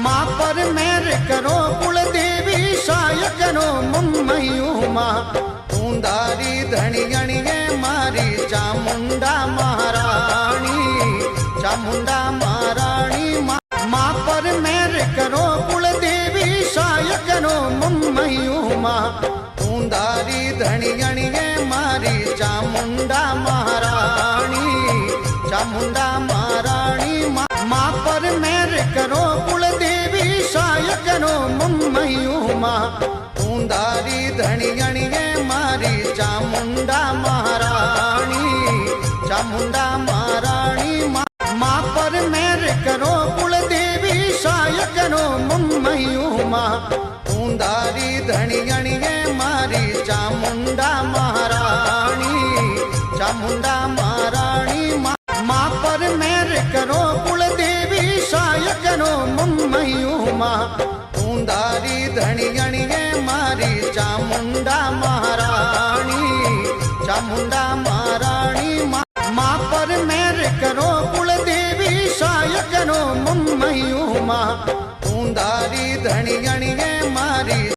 माँ पर मेर करो कुलदेवी सहाय करो मम्मयू माँ ऊंधारी धनी गणिये मारी चामुंडा महारानी चामुंडा महारानी माँ पर मेर करो कुलदेवी सहाय करो मम्मयू माँ ऊंधारी धनी गणिये मारी चामुंडा महारानी चामुंडा महारानी माँ पर मेर करो कुलदेवी सहाय करो मम्मयू माँ ऊंधारी धनी गणिये मारी चामुंडा महारानी चामुंडा महारानी माँ पर मेर करो कुलदेवी सहाय करो मम्मयू माँ ऊंधारी धनी गणिये मारी चामुंडा महारानी चामुंडा महारानी माँ पर मेर करो कुलदेवी सहाय करो मम्मयू माँ ऊंधारी धनी गणिये मारी चामुंडा महारानी चामुंडा महारानी माँ पर मेर करो कुलदेवी सहाय करो मम्मयू माँ ऊंधारी धनी गणिये